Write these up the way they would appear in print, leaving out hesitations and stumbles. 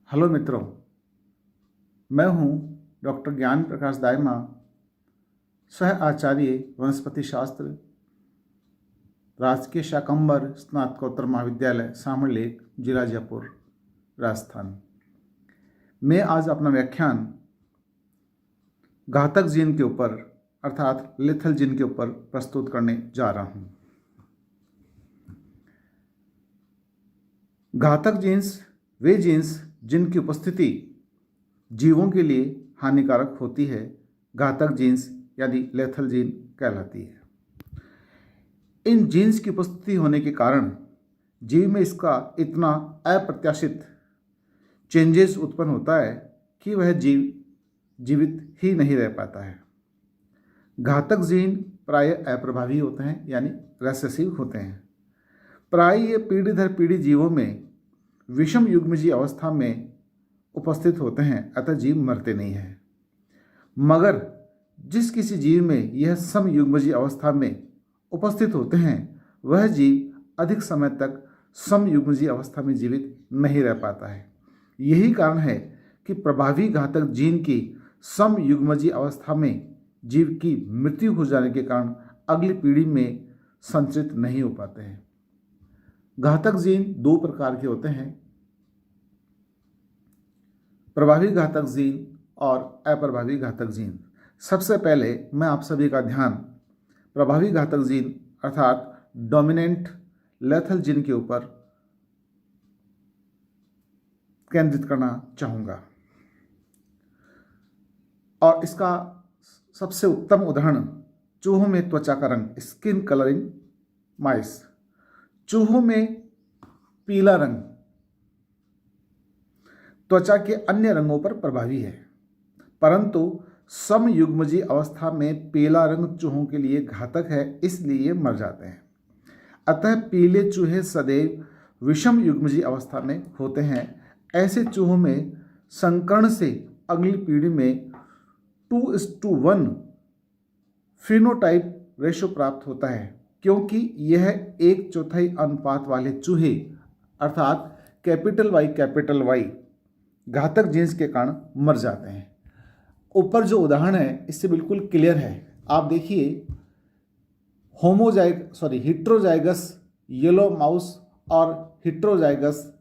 Hello मित्रों, मैं हूं डॉक्टर ज्ञान प्रकाश दायमा, सह आचार्य वनस्पति शास्त्र, राजकीय शाकंभर स्नातकोत्तर महाविद्यालय सामरलेक, जिला जयपुर, राजस्थान। मैं आज अपना व्याख्यान घातक जीन के ऊपर अर्थात लेथल जीन के ऊपर प्रस्तुत करने जा रहा हूं। घातक जीन्स वे जीन्स जिनकी उपस्थिति जीवों के लिए हानिकारक होती है, घातक जीन्स यानी लेथल जीन कहलाती है। इन जीन्स की उपस्थिति होने के कारण जीव में इसका इतना अप्रत्याशित चेंजेस उत्पन्न होता है कि वह जीव जीवित ही नहीं रह पाता है। घातक जीन प्रायः अप्रभावी होते हैं यानी रेसेसिव होते हैं। प्रायः ये पीढ़ी दर पीढ़ी जीवों में विषम युग्मजीय अवस्था में उपस्थित होते हैं, अतः जीव मरते नहीं हैं। मगर जिस किसी जीव में यह समयुग्मजीय अवस्था में उपस्थित होते हैं, वह जीव अधिक समय तक समयुग्मजीय अवस्था में जीवित नहीं रह पाता है। यही कारण है कि प्रभावी घातक जीन की समयुग्मजीय अवस्था में जीव की मृत्यु हो जाने के कारण अगली पीढ़ी में संचित नहीं हो पाते हैं। घातक जीन दो प्रकार के होते हैं, प्रभावी घातक जीन और अप्रभावी घातक जीन। सबसे पहले मैं आप सभी का ध्यान प्रभावी घातक जीन अर्थात डोमिनेंट लेथल जीन के ऊपर केंद्रित करना चाहूँगा। और इसका सबसे उत्तम उदाहरण चूहों में त्वचा का रंग, स्किन कलरिंग माइस। चूहों में पीला रंग त्वचा के अन्य रंगों पर प्रभावी है, परंतु समयुग्मजीय अवस्था में पीला रंग चूहों के लिए घातक है, इसलिए मर जाते हैं। अतः पीले चूहे सदैव विषम युग्मजीय अवस्था में होते हैं। ऐसे चूहों में संकर्ण से अगली पीढ़ी में 2:1 फिनोटाइप रेशो प्राप्त होता है, क्योंकि यह 1/4 अनुपात वाले चूहे अर्थात कैपिटल वाई घातक जीन्स के कारण मर जाते हैं। ऊपर जो उदाहरण है इससे बिल्कुल क्लियर है। आप देखिए, हिट्रोजाइगस येलो माउस और हिट्रोजाइगस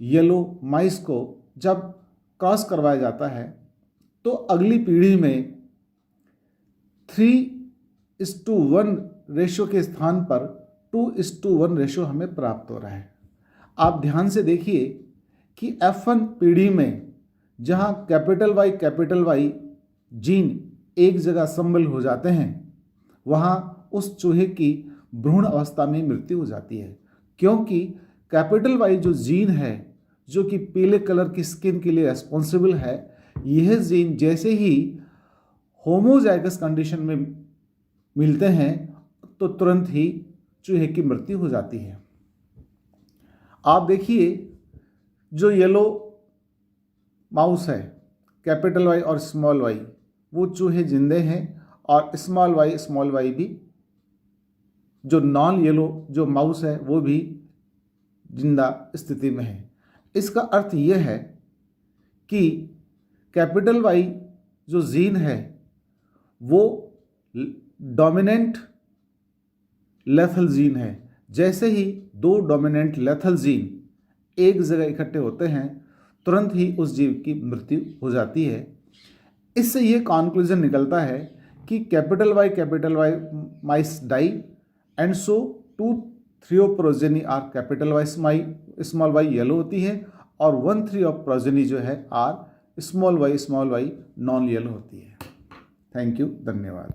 येलो माइस को जब क्रॉस करवाया जाता है तो अगली पीढ़ी में 3:1 रेशो के स्थान पर 2:1 रेशो हमें प्राप्त हो रहा है। आप ध्यान से देखिए कि F1 पीढ़ी में जहां कैपिटल वाई जीन एक जगह सम्मिल हो जाते हैं, वहां उस चूहे की भ्रूण अवस्था में मृत्यु हो जाती है, क्योंकि कैपिटल वाई जो जीन है जो कि पीले कलर की स्किन के लिए रेस्पॉन्सिबल है, यह जीन जैसे ही होमोजाइगस कंडीशन में मिलते हैं तो तुरंत ही चूहे की मृत्यु हो जाती है। आप देखिए, जो येलो माउस है, कैपिटल वाई और स्मॉल वाई, वो चूहे जिंदे हैं, और स्मॉल वाई भी, जो नॉन येलो जो माउस है, वो भी जिंदा स्थिति में है। इसका अर्थ यह है कि कैपिटल वाई जो जीन है वो डोमिनेंट लेथल जीन है। जैसे ही दो डोमिनेंट लेथल जीन एक जगह इकट्ठे होते हैं, तुरंत ही उस जीव की मृत्यु हो जाती है। इससे ये कॉन्क्लूजन निकलता है कि capital Y mice die and so 2/3 of progeny are capital Y, small Y yellow होती है, और 1/3 ऑफ प्रोजेनी जो है are small Y non yellow होती है। थैंक यू, धन्यवाद।